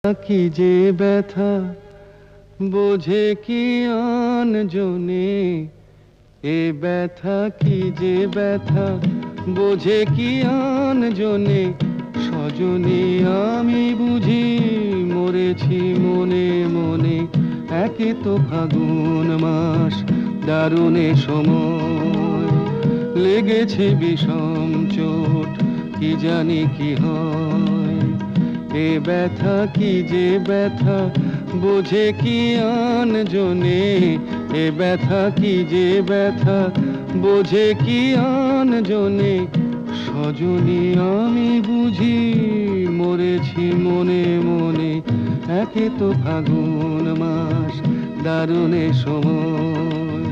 কি যে ব্যথা বোঝে কি আন জনে, এ ব্যথা কি যে ব্যথা বোঝে কি আন জনে। সজনী আমি বুঝি মরেছি মনে মনে, একে তো ফাগুন মাস দারুণে সময়, লেগেছে বিষম চোট কি জানি কি হয়। এ ব্যথা কি যে ব্যথা বোঝে কি আন জনে, এ ব্যথা কি যে ব্যথা বোঝে কি আন জনে। সজনী আমি বুঝি মরেছি মনে মনে, একে তো ফাগুন মাস দারুণে সময়,